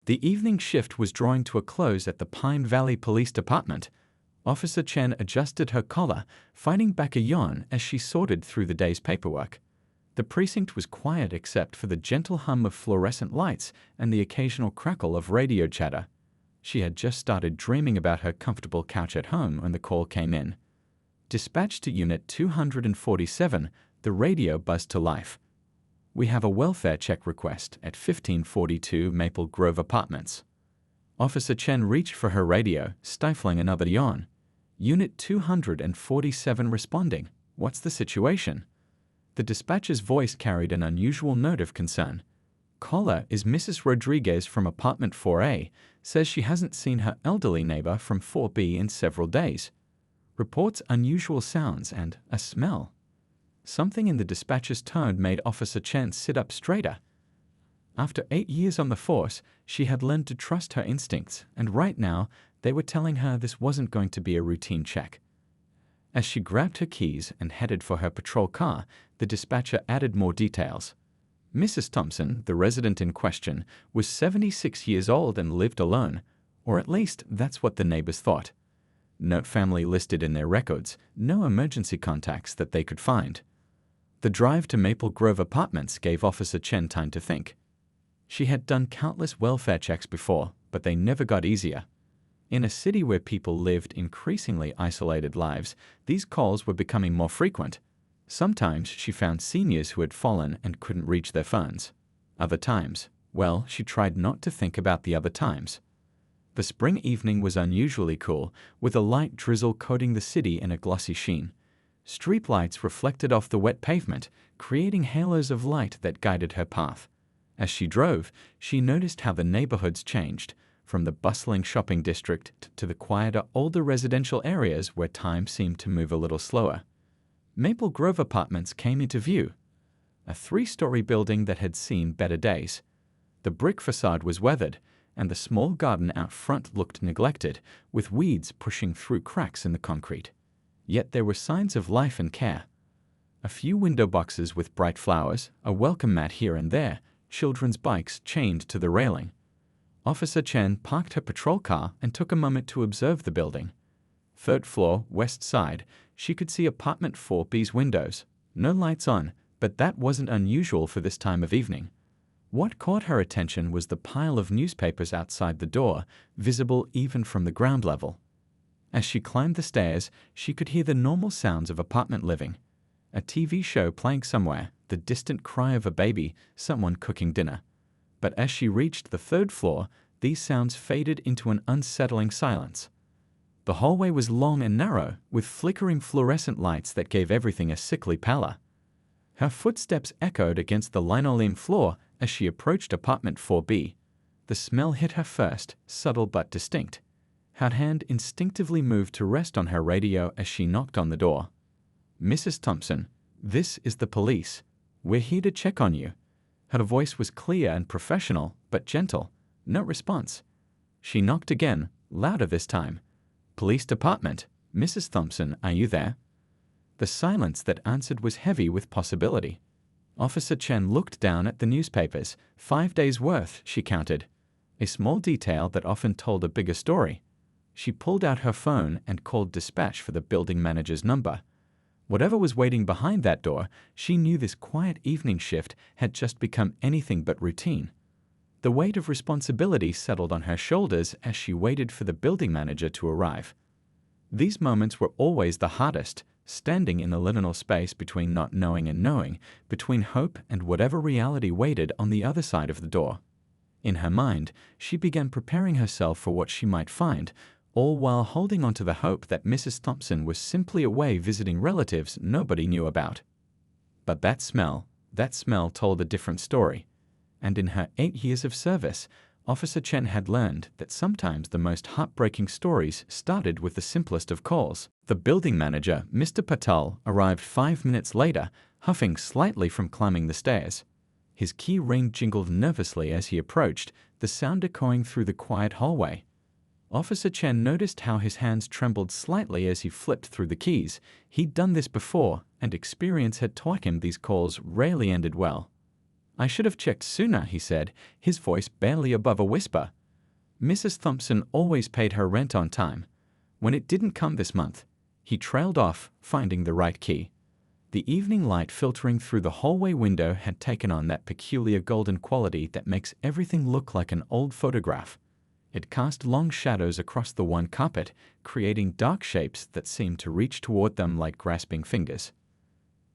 The evening shift was drawing to a close at the Pine Valley Police Department. Officer Chen adjusted her collar, fighting back a yawn as she sorted through the day's paperwork. The precinct was quiet except for the gentle hum of fluorescent lights and the occasional crackle of radio chatter. She had just started dreaming about her comfortable couch at home when the call came in. Dispatched to Unit 247, the radio buzzed to life. "We have a welfare check request at 1542 Maple Grove Apartments." Officer Chen reached for her radio, stifling another yawn. "Unit 247 responding. What's the situation?" The dispatcher's voice carried an unusual note of concern. "Caller is Mrs. Rodriguez from apartment 4A, says she hasn't seen her elderly neighbor from 4B in several days. Reports unusual sounds and a smell." Something in the dispatcher's tone made Officer Chen sit up straighter. After 8 years on the force, she had learned to trust her instincts, and right now, they were telling her this wasn't going to be a routine check. As she grabbed her keys and headed for her patrol car, the dispatcher added more details. Mrs. Thompson, the resident in question, was 76 years old and lived alone, or at least that's what the neighbors thought. No family listed in their records, no emergency contacts that they could find. The drive to Maple Grove Apartments gave Officer Chen time to think. She had done countless welfare checks before, but they never got easier. In a city where people lived increasingly isolated lives, these calls were becoming more frequent. Sometimes she found seniors who had fallen and couldn't reach their phones. Other times, well, she tried not to think about the other times. The spring evening was unusually cool, with a light drizzle coating the city in a glossy sheen. Streetlights reflected off the wet pavement, creating halos of light that guided her path. As she drove, she noticed how the neighborhoods changed, from the bustling shopping district to the quieter, older residential areas where time seemed to move a little slower. Maple Grove Apartments came into view, a 3-story building that had seen better days. The brick facade was weathered, and the small garden out front looked neglected, with weeds pushing through cracks in the concrete. Yet there were signs of life and care. A few window boxes with bright flowers, a welcome mat here and there, children's bikes chained to the railing. Officer Chen parked her patrol car and took a moment to observe the building. 3rd floor, west side, she could see apartment 4B's windows. No lights on, but that wasn't unusual for this time of evening. What caught her attention was the pile of newspapers outside the door, visible even from the ground level. As she climbed the stairs, she could hear the normal sounds of apartment living. A TV show playing somewhere, the distant cry of a baby, someone cooking dinner. But as she reached the 3rd floor, these sounds faded into an unsettling silence. The hallway was long and narrow, with flickering fluorescent lights that gave everything a sickly pallor. Her footsteps echoed against the linoleum floor as she approached apartment 4B. The smell hit her first, subtle but distinct. Her hand instinctively moved to rest on her radio as she knocked on the door. "Mrs. Thompson, this is the police. We're here to check on you." Her voice was clear and professional, but gentle. No response. She knocked again, louder this time. "Police department. Mrs. Thompson, are you there?" The silence that answered was heavy with possibility. Officer Chen looked down at the newspapers. 5 days' worth, she counted. A small detail that often told a bigger story. She pulled out her phone and called dispatch for the building manager's number. Whatever was waiting behind that door, she knew this quiet evening shift had just become anything but routine. The weight of responsibility settled on her shoulders as she waited for the building manager to arrive. These moments were always the hardest, standing in the liminal space between not knowing and knowing, between hope and whatever reality waited on the other side of the door. In her mind, she began preparing herself for what she might find, all while holding on to the hope that Mrs. Thompson was simply away visiting relatives nobody knew about. But that smell told a different story. And in her 8 years of service, Officer Chen had learned that sometimes the most heartbreaking stories started with the simplest of calls. The building manager, Mr. Patel, arrived 5 minutes later, huffing slightly from climbing the stairs. His key ring jingled nervously as he approached, the sound echoing through the quiet hallway. Officer Chen noticed how his hands trembled slightly as he flipped through the keys. He'd done this before, and experience had taught him these calls rarely ended well. "I should have checked sooner," he said, his voice barely above a whisper. Mrs. Thompson always paid her rent on time. When it didn't come this month, he trailed off, finding the right key. The evening light filtering through the hallway window had taken on that peculiar golden quality that makes everything look like an old photograph. It cast long shadows across the worn carpet, creating dark shapes that seemed to reach toward them like grasping fingers.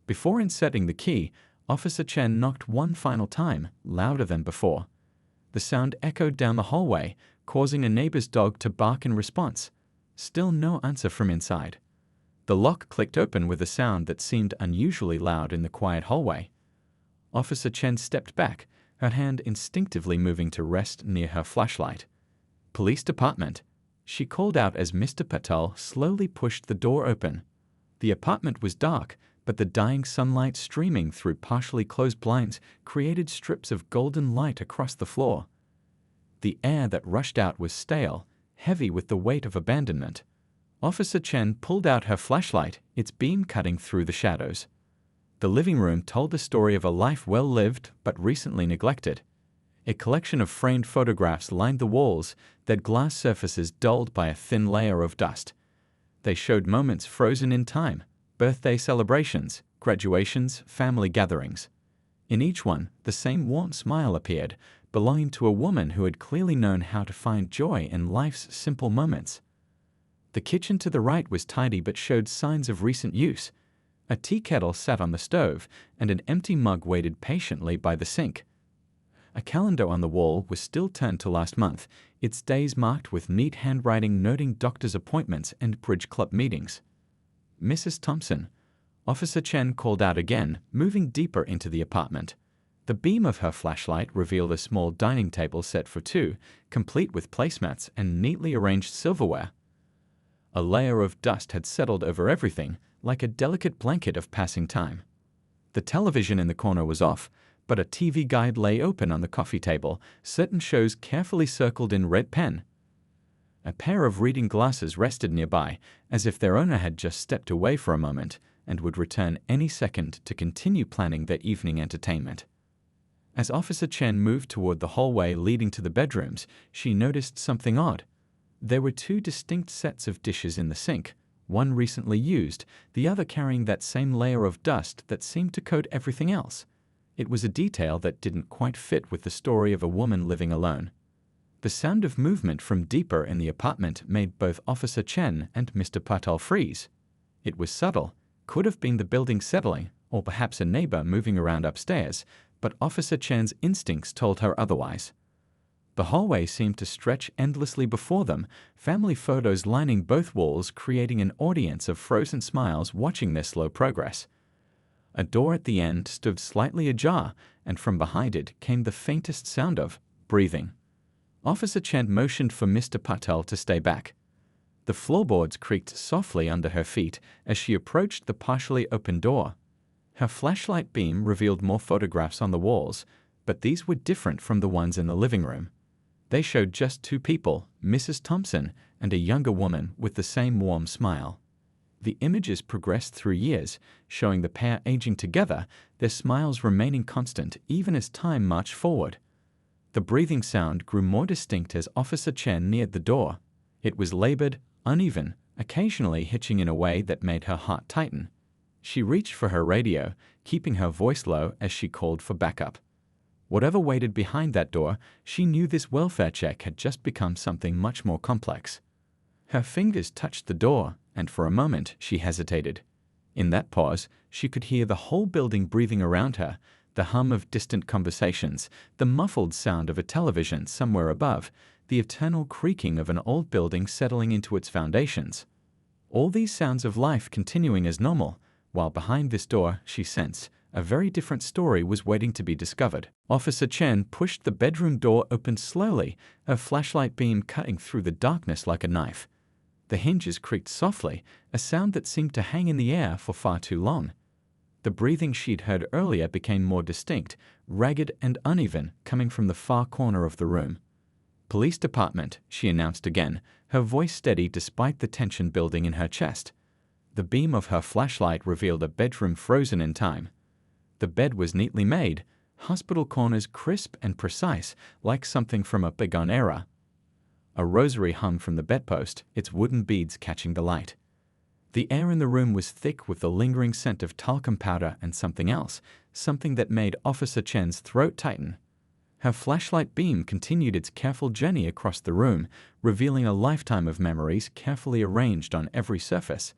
Before inserting the key, Officer Chen knocked one final time, louder than before. The sound echoed down the hallway, causing a neighbor's dog to bark in response. Still no answer from inside. The lock clicked open with a sound that seemed unusually loud in the quiet hallway. Officer Chen stepped back, her hand instinctively moving to rest near her flashlight. "Police department," she called out as Mr. Patel slowly pushed the door open. The apartment was dark, but the dying sunlight streaming through partially closed blinds created strips of golden light across the floor. The air that rushed out was stale, heavy with the weight of abandonment. Officer Chen pulled out her flashlight, its beam cutting through the shadows. The living room told the story of a life well lived but recently neglected. A collection of framed photographs lined the walls, their glass surfaces dulled by a thin layer of dust. They showed moments frozen in time: birthday celebrations, graduations, family gatherings. In each one, the same warm smile appeared, belonging to a woman who had clearly known how to find joy in life's simple moments. The kitchen to the right was tidy but showed signs of recent use. A tea kettle sat on the stove, and an empty mug waited patiently by the sink. A calendar on the wall was still turned to last month, its days marked with neat handwriting noting doctor's appointments and bridge club meetings. "Mrs. Thompson," Officer Chen called out again, moving deeper into the apartment. The beam of her flashlight revealed a small dining table set for two, complete with placemats and neatly arranged silverware. A layer of dust had settled over everything, like a delicate blanket of passing time. The television in the corner was off, but a TV guide lay open on the coffee table, certain shows carefully circled in red pen. A pair of reading glasses rested nearby, as if their owner had just stepped away for a moment and would return any second to continue planning their evening entertainment. As Officer Chen moved toward the hallway leading to the bedrooms, she noticed something odd. There were two distinct sets of dishes in the sink, one recently used, the other carrying that same layer of dust that seemed to coat everything else. It was a detail that didn't quite fit with the story of a woman living alone. The sound of movement from deeper in the apartment made both Officer Chen and Mr. Patel freeze. It was subtle, could have been the building settling, or perhaps a neighbor moving around upstairs, but Officer Chen's instincts told her otherwise. The hallway seemed to stretch endlessly before them, family photos lining both walls, creating an audience of frozen smiles watching their slow progress. A door at the end stood slightly ajar, and from behind it came the faintest sound of breathing. Officer Chen motioned for Mr. Patel to stay back. The floorboards creaked softly under her feet as she approached the partially open door. Her flashlight beam revealed more photographs on the walls, but these were different from the ones in the living room. They showed just two people, Mrs. Thompson and a younger woman with the same warm smile. The images progressed through years, showing the pair aging together, their smiles remaining constant even as time marched forward. The breathing sound grew more distinct as Officer Chen neared the door. It was labored, uneven, occasionally hitching in a way that made her heart tighten. She reached for her radio, keeping her voice low as she called for backup. Whatever waited behind that door, she knew this welfare check had just become something much more complex. Her fingers touched the door, and for a moment she hesitated. In that pause, she could hear the whole building breathing around her, the hum of distant conversations, the muffled sound of a television somewhere above, the eternal creaking of an old building settling into its foundations. All these sounds of life continuing as normal, while behind this door, she sensed, a very different story was waiting to be discovered. Officer Chen pushed the bedroom door open slowly, her flashlight beam cutting through the darkness like a knife. The hinges creaked softly, a sound that seemed to hang in the air for far too long. The breathing she'd heard earlier became more distinct, ragged and uneven, coming from the far corner of the room. "Police department," she announced again, her voice steady despite the tension building in her chest. The beam of her flashlight revealed a bedroom frozen in time. The bed was neatly made, hospital corners crisp and precise, like something from a bygone era. A rosary hung from the bedpost, its wooden beads catching the light. The air in the room was thick with the lingering scent of talcum powder and something else, something that made Officer Chen's throat tighten. Her flashlight beam continued its careful journey across the room, revealing a lifetime of memories carefully arranged on every surface.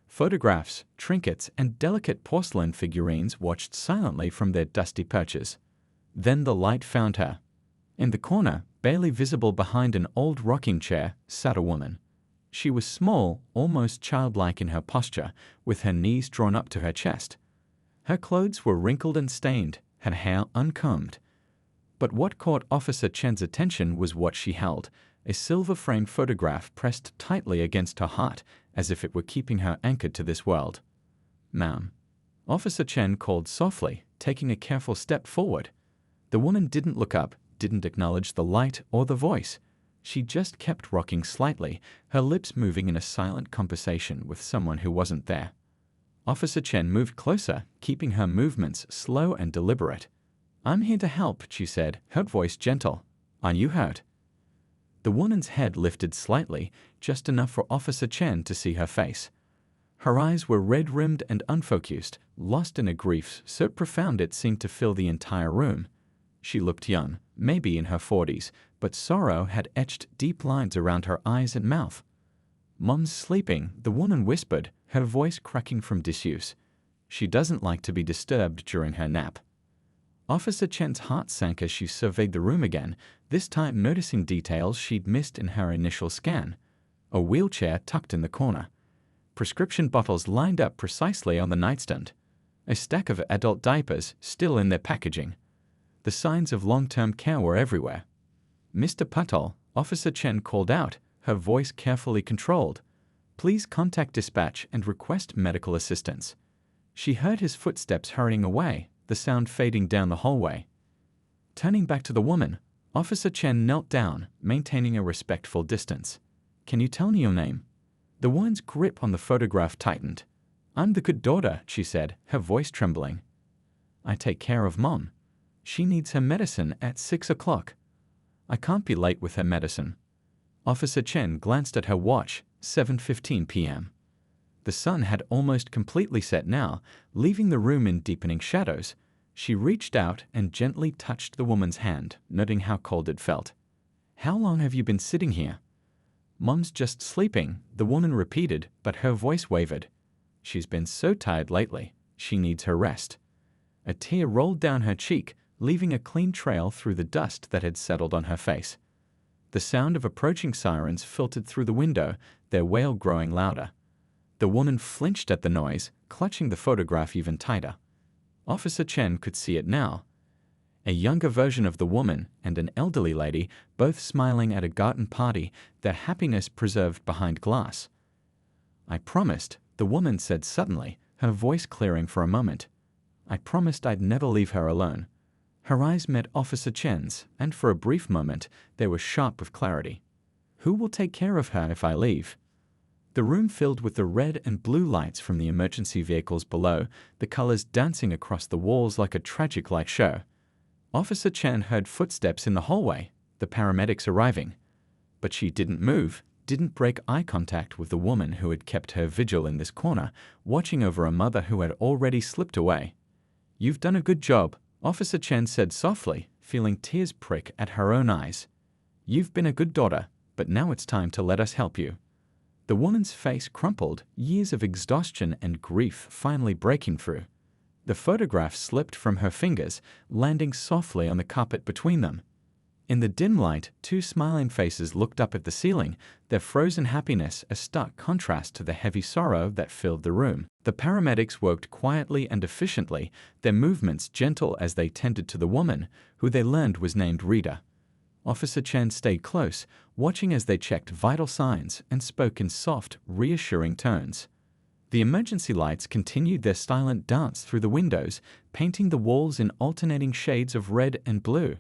Photographs, trinkets, and delicate porcelain figurines watched silently from their dusty perches. Then the light found her. In the corner, barely visible behind an old rocking chair, sat a woman. She was small, almost childlike in her posture, with her knees drawn up to her chest. Her clothes were wrinkled and stained, her hair uncombed. But what caught Officer Chen's attention was what she held, a silver-framed photograph pressed tightly against her heart, as if it were keeping her anchored to this world. "Ma'am," Officer Chen called softly, taking a careful step forward. The woman didn't look up, didn't acknowledge the light or the voice. She just kept rocking slightly, her lips moving in a silent conversation with someone who wasn't there. Officer Chen moved closer, keeping her movements slow and deliberate. "I'm here to help," she said, her voice gentle. "Are you hurt?" The woman's head lifted slightly, just enough for Officer Chen to see her face. Her eyes were red-rimmed and unfocused, lost in a grief so profound it seemed to fill the entire room. She looked young, maybe in her 40s, but sorrow had etched deep lines around her eyes and mouth. "Mom's sleeping," the woman whispered, her voice cracking from disuse. "She doesn't like to be disturbed during her nap." Officer Chen's heart sank as she surveyed the room again, this time noticing details she'd missed in her initial scan. A wheelchair tucked in the corner. Prescription bottles lined up precisely on the nightstand. A stack of adult diapers still in their packaging. The signs of long-term care were everywhere. "Mr. Patel," Officer Chen called out, her voice carefully controlled. "Please contact dispatch and request medical assistance." She heard his footsteps hurrying away, the sound fading down the hallway. Turning back to the woman, Officer Chen knelt down, maintaining a respectful distance. "Can you tell me your name?" The woman's grip on the photograph tightened. "I'm the good daughter," she said, her voice trembling. "I take care of Mom. She needs her medicine at 6 o'clock. I can't be late with her medicine." Officer Chen glanced at her watch, 7:15 p.m. The sun had almost completely set now, leaving the room in deepening shadows. She reached out and gently touched the woman's hand, noting how cold it felt. "How long have you been sitting here?" "Mom's just sleeping," the woman repeated, but her voice wavered. "She's been so tired lately. She needs her rest." A tear rolled down her cheek, leaving a clean trail through the dust that had settled on her face. The sound of approaching sirens filtered through the window, their wail growing louder. The woman flinched at the noise, clutching the photograph even tighter. Officer Chen could see it now. A younger version of the woman and an elderly lady, both smiling at a garden party, their happiness preserved behind glass. "I promised," the woman said suddenly, her voice clearing for a moment. "I promised I'd never leave her alone." Her eyes met Officer Chen's, and for a brief moment they were sharp with clarity. "Who will take care of her if I leave?" The room filled with the red and blue lights from the emergency vehicles below, the colors dancing across the walls like a tragic light show. Officer Chen heard footsteps in the hallway, the paramedics arriving. But she didn't move, didn't break eye contact with the woman who had kept her vigil in this corner, watching over a mother who had already slipped away. "You've done a good job," Officer Chen said softly, feeling tears prick at her own eyes. "You've been a good daughter, but now it's time to let us help you." The woman's face crumpled, years of exhaustion and grief finally breaking through. The photograph slipped from her fingers, landing softly on the carpet between them. In the dim light, two smiling faces looked up at the ceiling, their frozen happiness a stark contrast to the heavy sorrow that filled the room. The paramedics worked quietly and efficiently, their movements gentle as they tended to the woman, who they learned was named Rita. Officer Chen stayed close, watching as they checked vital signs and spoke in soft, reassuring tones. The emergency lights continued their silent dance through the windows, painting the walls in alternating shades of red and blue.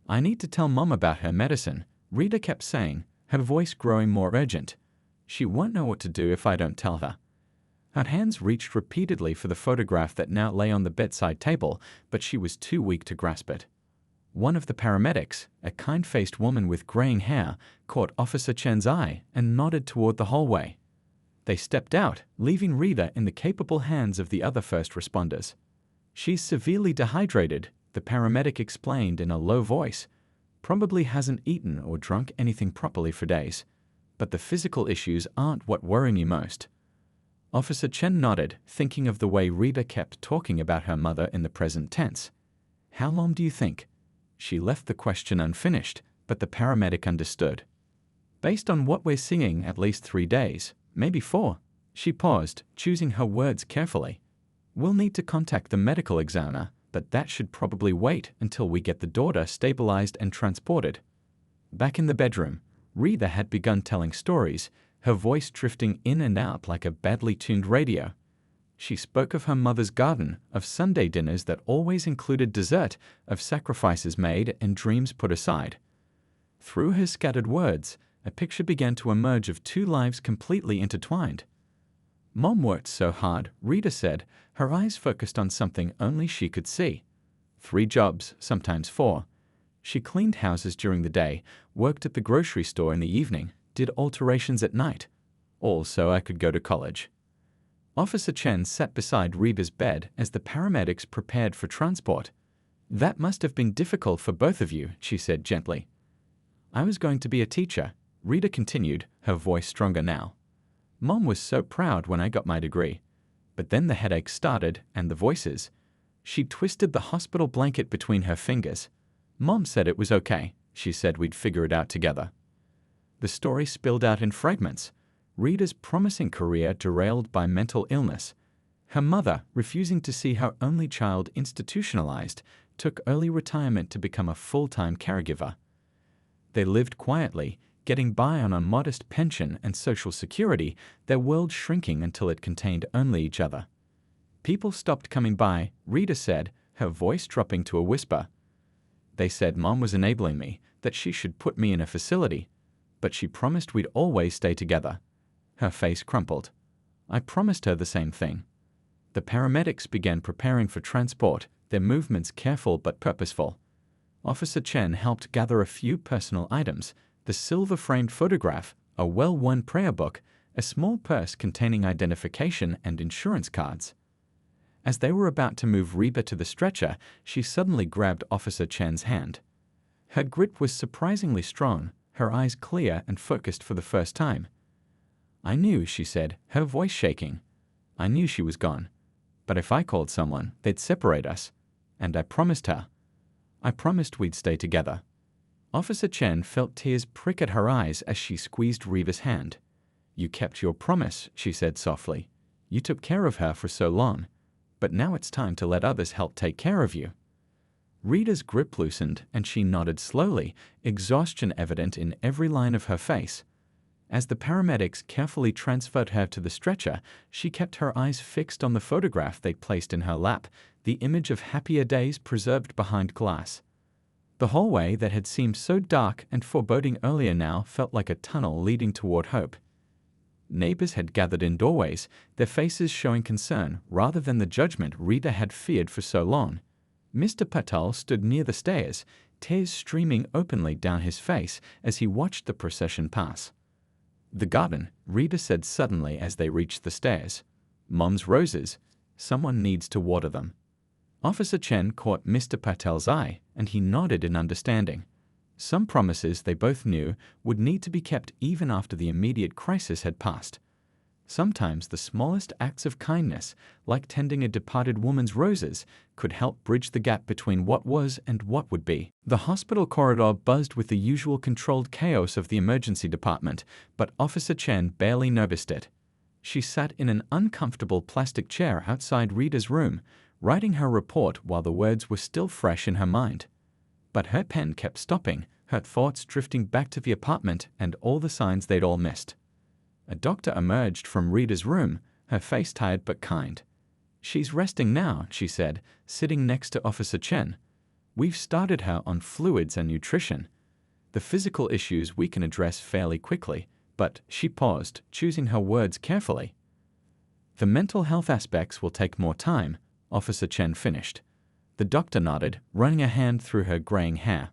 "I need to tell Mom about her medicine," Rita kept saying, her voice growing more urgent. "She won't know what to do if I don't tell her." Her hands reached repeatedly for the photograph that now lay on the bedside table, but she was too weak to grasp it. One of the paramedics, a kind-faced woman with graying hair, caught Officer Chen's eye and nodded toward the hallway. They stepped out, leaving Rita in the capable hands of the other first responders. "She's severely dehydrated," the paramedic explained in a low voice. "Probably hasn't eaten or drunk anything properly for days. But the physical issues aren't what worry me most." Officer Chen nodded, thinking of the way Rita kept talking about her mother in the present tense. "How long do you think?" She left the question unfinished, but the paramedic understood. "Based on what we're seeing, at least 3 days, maybe 4. She paused, choosing her words carefully. "We'll need to contact the medical examiner, but that should probably wait until we get the daughter stabilized and transported." Back in the bedroom, Rita had begun telling stories, her voice drifting in and out like a badly tuned radio. She spoke of her mother's garden, of Sunday dinners that always included dessert, of sacrifices made and dreams put aside. Through her scattered words, a picture began to emerge of 2 lives completely intertwined. "Mom worked so hard," Rita said, her eyes focused on something only she could see. 3 jobs, sometimes 4. She cleaned houses during the day, worked at the grocery store in the evening, did alterations at night. All so I could go to college. Officer Chen sat beside Rita's bed as the paramedics prepared for transport. "That must have been difficult for both of you," she said gently. "I was going to be a teacher," Rita continued, her voice stronger now. "Mom was so proud when I got my degree. But then the headaches started and the voices." She twisted the hospital blanket between her fingers. "Mom said it was okay. She said we'd figure it out together." The story spilled out in fragments. Rita's promising career derailed by mental illness. Her mother, refusing to see her only child institutionalized, took early retirement to become a full-time caregiver. They lived quietly, getting by on a modest pension and social security, their world shrinking until it contained only each other. "People stopped coming by," Rita said, her voice dropping to a whisper. "They said Mom was enabling me, that she should put me in a facility. But she promised we'd always stay together." Her face crumpled. "I promised her the same thing." The paramedics began preparing for transport, their movements careful but purposeful. Officer Chen helped gather a few personal items: the silver-framed photograph, a well-worn prayer book, a small purse containing identification and insurance cards. As they were about to move Rita to the stretcher, she suddenly grabbed Officer Chen's hand. Her grip was surprisingly strong, her eyes clear and focused for the first time. "I knew," she said, her voice shaking. "I knew she was gone. But if I called someone, they'd separate us. And I promised her. I promised we'd stay together." Officer Chen felt tears prick at her eyes as she squeezed Rita's hand. "You kept your promise," she said softly. "You took care of her for so long. But now it's time to let others help take care of you." Rita's grip loosened and she nodded slowly, exhaustion evident in every line of her face. As the paramedics carefully transferred her to the stretcher, she kept her eyes fixed on the photograph they'd placed in her lap, the image of happier days preserved behind glass. The hallway that had seemed so dark and foreboding earlier now felt like a tunnel leading toward hope. Neighbors had gathered in doorways, their faces showing concern rather than the judgment Rita had feared for so long. Mr. Patel stood near the stairs, tears streaming openly down his face as he watched the procession pass. "The garden," Rita said suddenly as they reached the stairs. "Mom's roses. Someone needs to water them." Officer Chen caught Mr. Patel's eye, and he nodded in understanding. Some promises, they both knew, would need to be kept even after the immediate crisis had passed. Sometimes the smallest acts of kindness, like tending a departed woman's roses, could help bridge the gap between what was and what would be. The hospital corridor buzzed with the usual controlled chaos of the emergency department, but Officer Chen barely noticed it. She sat in an uncomfortable plastic chair outside Rita's room, writing her report while the words were still fresh in her mind. But her pen kept stopping, her thoughts drifting back to the apartment and all the signs they'd all missed. A doctor emerged from Rita's room, her face tired but kind. "She's resting now," she said, sitting next to Officer Chen. "We've started her on fluids and nutrition. The physical issues we can address fairly quickly, but," she paused, choosing her words carefully. "The mental health aspects will take more time," Officer Chen finished. The doctor nodded, running a hand through her graying hair.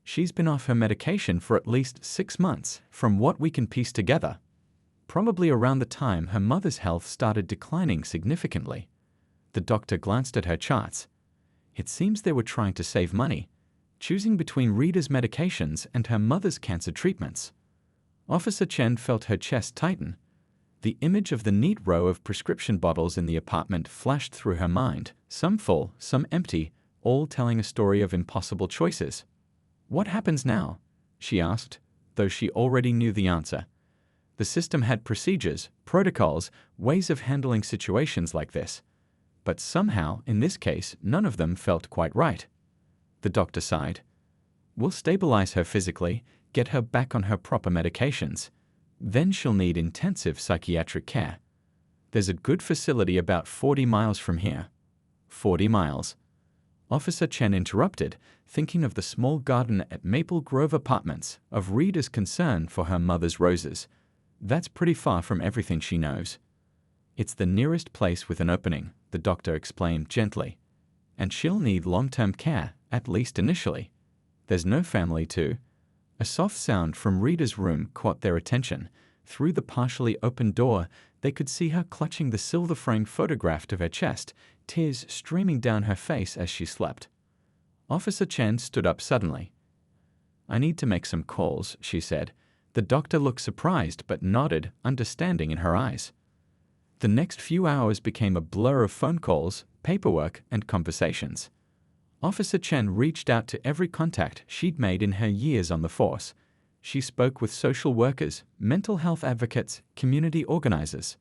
She's been off her medication for at least 6 months, from what we can piece together. Probably around the time her mother's health started declining significantly. The doctor glanced at her charts. It seems they were trying to save money, choosing between Rita's medications and her mother's cancer treatments. Officer Chen felt her chest tighten. The image of the neat row of prescription bottles in the apartment flashed through her mind, some full, some empty, all telling a story of impossible choices. "What happens now?" she asked, though she already knew the answer. The system had procedures, protocols, ways of handling situations like this. But somehow, in this case, none of them felt quite right. The doctor sighed. "We'll stabilize her physically, get her back on her proper medications. Then she'll need intensive psychiatric care. There's a good facility about 40 miles from here." 40 miles. Officer Chen interrupted, thinking of the small garden at Maple Grove Apartments, of Rita's concern for her mother's roses. That's pretty far from everything she knows. "It's the nearest place with an opening," the doctor explained gently. "And she'll need long-term care, at least initially. There's no family to—" A soft sound from Rita's room caught their attention. Through the partially open door, they could see her clutching the silver-framed photograph to her chest, tears streaming down her face as she slept. Officer Chen stood up suddenly. "I need to make some calls," she said. The doctor looked surprised but nodded, understanding in her eyes. The next few hours became a blur of phone calls, paperwork, and conversations. Officer Chen reached out to every contact she'd made in her years on the force. She spoke with social workers, mental health advocates, community organizers.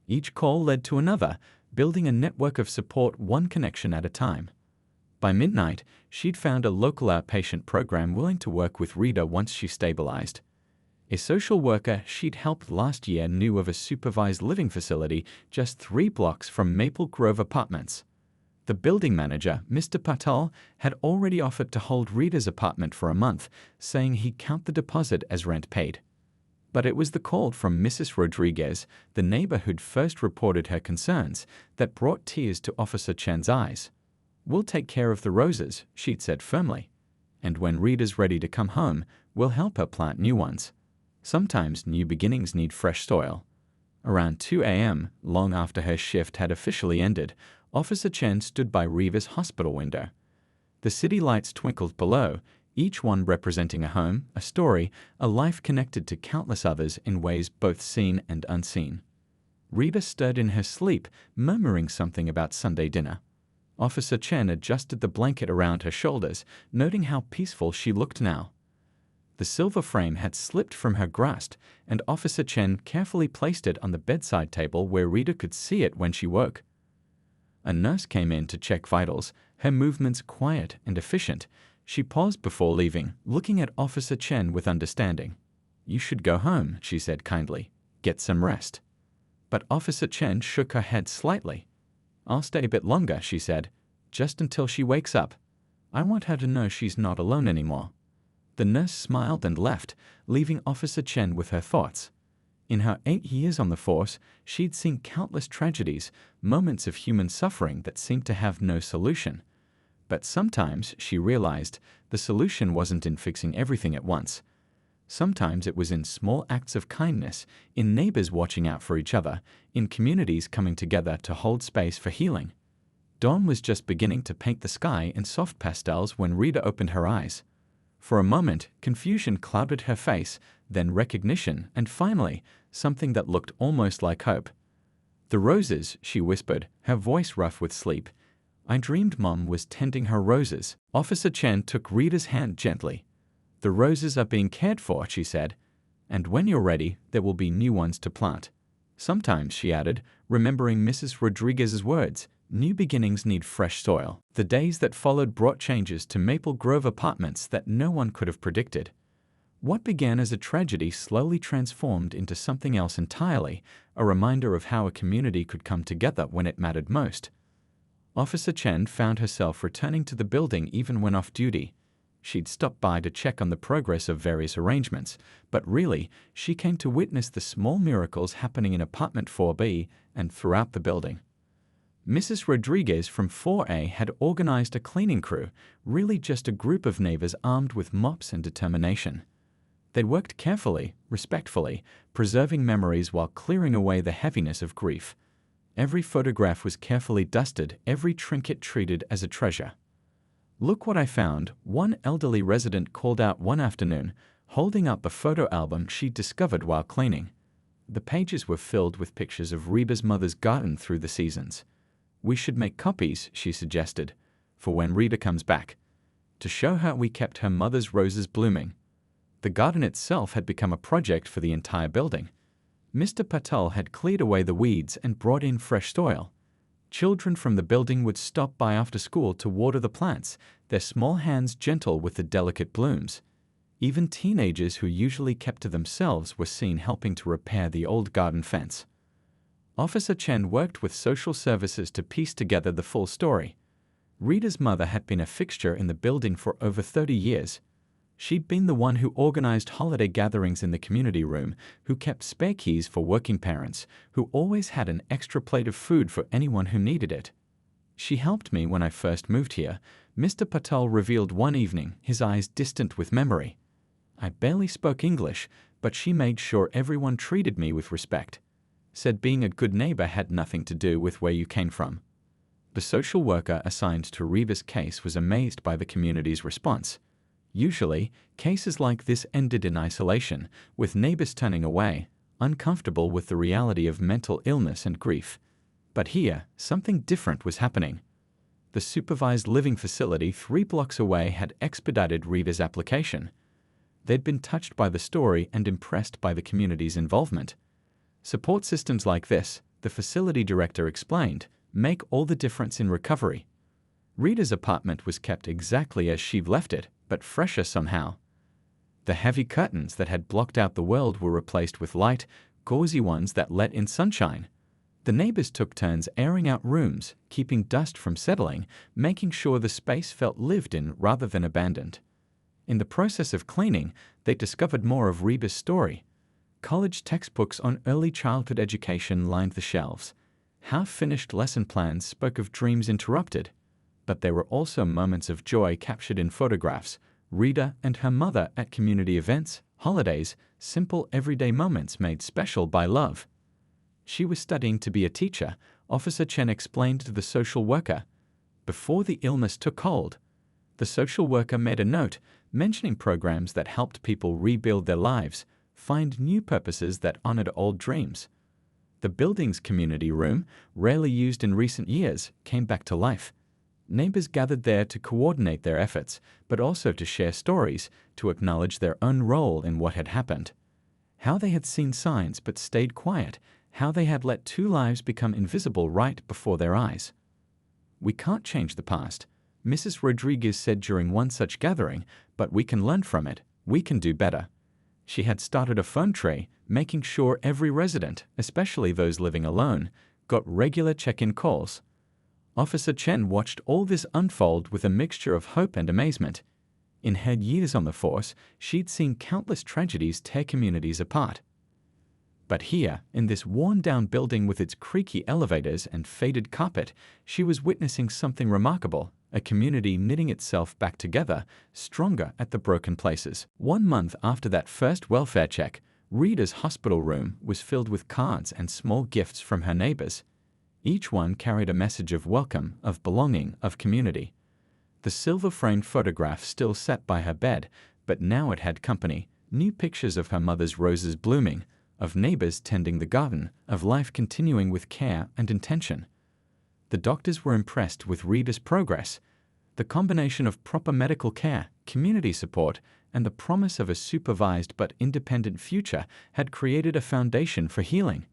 Each call led to another, building a network of support one connection at a time. By midnight, she'd found a local outpatient program willing to work with Rita once she stabilized. A social worker she'd helped last year knew of a supervised living facility just 3 blocks from Maple Grove Apartments. The building manager, Mr. Patel, had already offered to hold Rita's apartment for a month, saying he'd count the deposit as rent paid. But it was the call from Mrs. Rodriguez, the neighbor who'd first reported her concerns, that brought tears to Officer Chen's eyes. "We'll take care of the roses," she'd said firmly. "And when Rita's ready to come home, we'll help her plant new ones. Sometimes new beginnings need fresh soil." Around 2 a.m., long after her shift had officially ended, Officer Chen stood by Rita's hospital window. The city lights twinkled below, each one representing a home, a story, a life connected to countless others in ways both seen and unseen. Rita stirred in her sleep, murmuring something about Sunday dinner. Officer Chen adjusted the blanket around her shoulders, noting how peaceful she looked now. The silver frame had slipped from her grasp, and Officer Chen carefully placed it on the bedside table where Rita could see it when she woke. A nurse came in to check vitals, her movements quiet and efficient. She paused before leaving, looking at Officer Chen with understanding. "You should go home," she said kindly. "Get some rest." But Officer Chen shook her head slightly. "I'll stay a bit longer," she said, "just until she wakes up. I want her to know she's not alone anymore." The nurse smiled and left, leaving Officer Chen with her thoughts. In her 8 years on the force, she'd seen countless tragedies, moments of human suffering that seemed to have no solution. But sometimes, she realized, the solution wasn't in fixing everything at once. Sometimes it was in small acts of kindness, in neighbors watching out for each other, in communities coming together to hold space for healing. Dawn was just beginning to paint the sky in soft pastels when Rita opened her eyes. For a moment, confusion clouded her face, then recognition, and finally, something that looked almost like hope. "The roses," she whispered, her voice rough with sleep. "I dreamed Mom was tending her roses." Officer Chen took Rita's hand gently. "The roses are being cared for," she said, "and when you're ready, there will be new ones to plant." Sometimes, she added, remembering Mrs. Rodriguez's words, new beginnings need fresh soil. The days that followed brought changes to Maple Grove Apartments that no one could have predicted. What began as a tragedy slowly transformed into something else entirely, a reminder of how a community could come together when it mattered most. Officer Chen found herself returning to the building even when off duty. She'd stopped by to check on the progress of various arrangements, but really, she came to witness the small miracles happening in Apartment 4B and throughout the building. Mrs. Rodriguez from 4A had organized a cleaning crew, really just a group of neighbors armed with mops and determination. They worked carefully, respectfully, preserving memories while clearing away the heaviness of grief. Every photograph was carefully dusted, every trinket treated as a treasure. "Look what I found," one elderly resident called out one afternoon, holding up a photo album she'd discovered while cleaning. The pages were filled with pictures of Reba's mother's garden through the seasons. "We should make copies," she suggested, "for when Rita comes back, to show her we kept her mother's roses blooming." The garden itself had become a project for the entire building. Mr. Patel had cleared away the weeds and brought in fresh soil. Children from the building would stop by after school to water the plants, their small hands gentle with the delicate blooms. Even teenagers who usually kept to themselves were seen helping to repair the old garden fence. Officer Chen worked with social services to piece together the full story. Rita's mother had been a fixture in the building for over 30 years. She'd been the one who organized holiday gatherings in the community room, who kept spare keys for working parents, who always had an extra plate of food for anyone who needed it. "She helped me when I first moved here," Mr. Patel revealed one evening, his eyes distant with memory. "I barely spoke English, but she made sure everyone treated me with respect. Said being a good neighbor had nothing to do with where you came from." The social worker assigned to Reba's case was amazed by the community's response. Usually, cases like this ended in isolation, with neighbors turning away, uncomfortable with the reality of mental illness and grief. But here, something different was happening. The supervised living facility 3 blocks away had expedited Rita's application. They'd been touched by the story and impressed by the community's involvement. "Support systems like this," the facility director explained, "make all the difference in recovery." Rita's apartment was kept exactly as she'd left it, but fresher somehow. The heavy curtains that had blocked out the world were replaced with light, gauzy ones that let in sunshine. The neighbors took turns airing out rooms, keeping dust from settling, making sure the space felt lived in rather than abandoned. In the process of cleaning, they discovered more of Reba's story. College textbooks on early childhood education lined the shelves. Half-finished lesson plans spoke of dreams interrupted. But there were also moments of joy captured in photographs. Rita and her mother at community events, holidays, simple everyday moments made special by love. She was studying to be a teacher, Officer Chen explained to the social worker. Before the illness took hold, the social worker made a note, mentioning programs that helped people rebuild their lives, find new purposes that honored old dreams. The building's community room, rarely used in recent years, came back to life. Neighbors gathered there to coordinate their efforts, but also to share stories, to acknowledge their own role in what had happened. How they had seen signs but stayed quiet, how they had let 2 lives become invisible right before their eyes. "We can't change the past," Mrs. Rodriguez said during one such gathering, "but we can learn from it, we can do better." She had started a phone tree, making sure every resident, especially those living alone, got regular check-in calls. Officer Chen watched all this unfold with a mixture of hope and amazement. In her years on the force, she'd seen countless tragedies tear communities apart. But here, in this worn-down building with its creaky elevators and faded carpet, she was witnessing something remarkable, a community knitting itself back together, stronger at the broken places. 1 month after that first welfare check, Rita's hospital room was filled with cards and small gifts from her neighbors. Each one carried a message of welcome, of belonging, of community. The silver-framed photograph still sat by her bed, but now it had company, new pictures of her mother's roses blooming, of neighbors tending the garden, of life continuing with care and intention. The doctors were impressed with Rita's progress. The combination of proper medical care, community support, and the promise of a supervised but independent future had created a foundation for healing.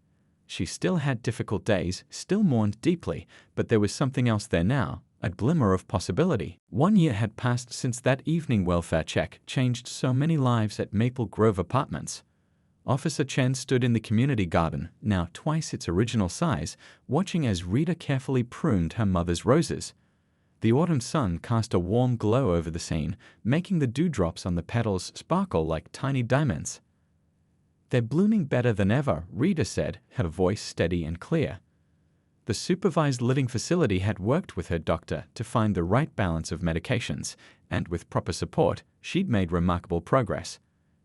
She still had difficult days, still mourned deeply, but there was something else there now, a glimmer of possibility. 1 year had passed since that evening welfare check changed so many lives at Maple Grove Apartments. Officer Chen stood in the community garden, now twice its original size, watching as Rita carefully pruned her mother's roses. The autumn sun cast a warm glow over the scene, making the dewdrops on the petals sparkle like tiny diamonds. "They're blooming better than ever," Rita said, her voice steady and clear. The supervised living facility had worked with her doctor to find the right balance of medications, and with proper support, she'd made remarkable progress.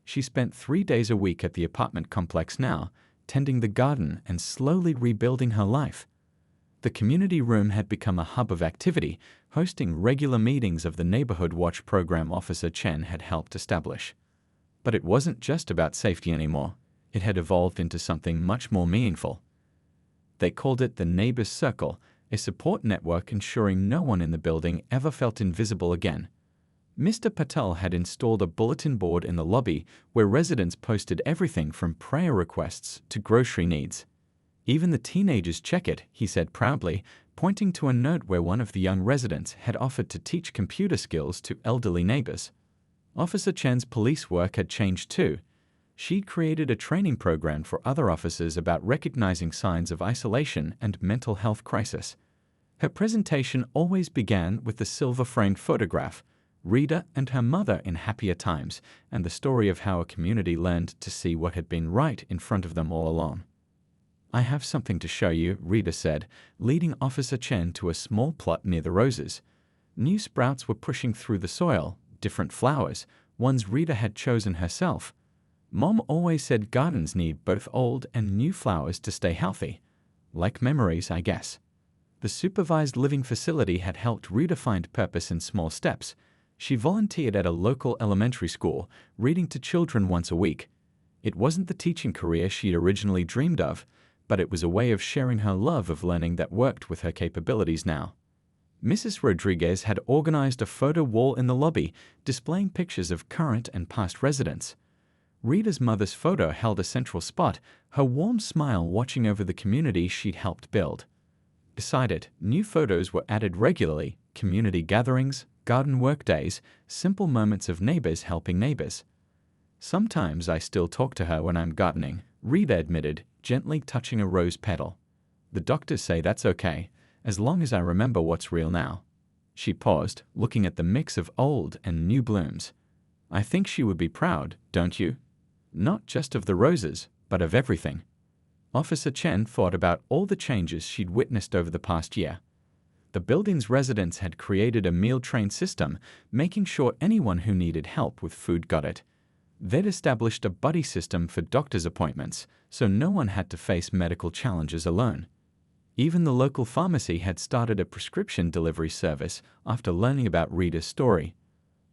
She spent 3 days a week at the apartment complex now, tending the garden and slowly rebuilding her life. The community room had become a hub of activity, hosting regular meetings of the Neighborhood Watch program Officer Chen had helped establish. But it wasn't just about safety anymore. It had evolved into something much more meaningful. They called it the Neighbors Circle, a support network ensuring no one in the building ever felt invisible again. Mr. Patel had installed a bulletin board in the lobby where residents posted everything from prayer requests to grocery needs. Even the teenagers check it, he said proudly, pointing to a note where one of the young residents had offered to teach computer skills to elderly neighbors. Officer Chen's police work had changed too. She'd created a training program for other officers about recognizing signs of isolation and mental health crisis. Her presentation always began with the silver-framed photograph, Rita and her mother in happier times, and the story of how a community learned to see what had been right in front of them all along. "I have something to show you," Rita said, leading Officer Chen to a small plot near the roses. New sprouts were pushing through the soil, different flowers, ones Rita had chosen herself. Mom always said gardens need both old and new flowers to stay healthy. Like memories, I guess. The supervised living facility had helped Rita find purpose in small steps. She volunteered at a local elementary school, reading to children once a week. It wasn't the teaching career she'd originally dreamed of, but it was a way of sharing her love of learning that worked with her capabilities now. Mrs. Rodriguez had organized a photo wall in the lobby, displaying pictures of current and past residents. Rita's mother's photo held a central spot, her warm smile watching over the community she'd helped build. Beside it, new photos were added regularly, community gatherings, garden work days, simple moments of neighbors helping neighbors. "Sometimes I still talk to her when I'm gardening," Rita admitted, gently touching a rose petal. "The doctors say that's okay, as long as I remember what's real now." She paused, looking at the mix of old and new blooms. "I think she would be proud, don't you? Not just of the roses, but of everything." Officer Chen thought about all the changes she'd witnessed over the past year. The building's residents had created a meal train system, making sure anyone who needed help with food got it. They'd established a buddy system for doctor's appointments, so no one had to face medical challenges alone. Even the local pharmacy had started a prescription delivery service after learning about Rita's story.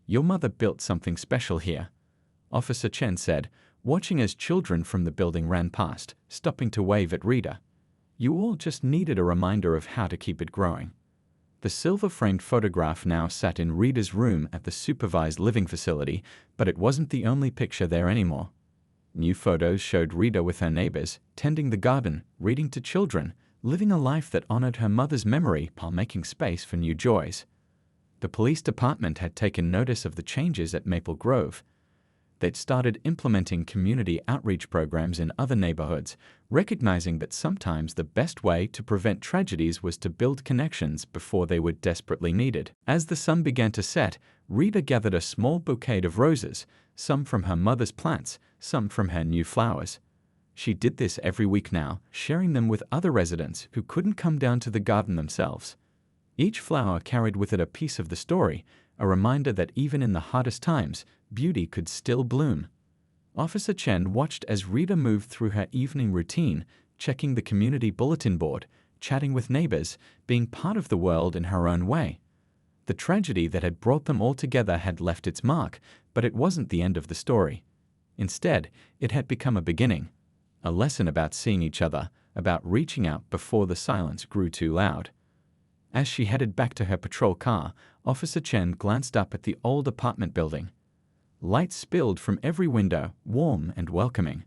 "Your mother built something special here," Officer Chen said, watching as children from the building ran past, stopping to wave at Rita. "You all just needed a reminder of how to keep it growing." The silver-framed photograph now sat in Rita's room at the supervised living facility, but it wasn't the only picture there anymore. New photos showed Rita with her neighbors, tending the garden, reading to children, living a life that honored her mother's memory while making space for new joys. The police department had taken notice of the changes at Maple Grove. They'd started implementing community outreach programs in other neighborhoods, recognizing that sometimes the best way to prevent tragedies was to build connections before they were desperately needed. As the sun began to set, Rita gathered a small bouquet of roses, some from her mother's plants, some from her new flowers. She did this every week now, sharing them with other residents who couldn't come down to the garden themselves. Each flower carried with it a piece of the story, a reminder that even in the hardest times, beauty could still bloom. Officer Chen watched as Rita moved through her evening routine, checking the community bulletin board, chatting with neighbors, being part of the world in her own way. The tragedy that had brought them all together had left its mark, but it wasn't the end of the story. Instead, it had become a beginning, a lesson about seeing each other, about reaching out before the silence grew too loud. As she headed back to her patrol car, Officer Chen glanced up at the old apartment building. Light spilled from every window, warm and welcoming.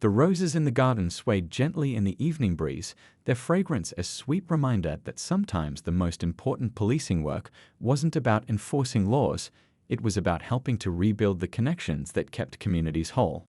The roses in the garden swayed gently in the evening breeze, their fragrance a sweet reminder that sometimes the most important policing work wasn't about enforcing laws, it was about helping to rebuild the connections that kept communities whole.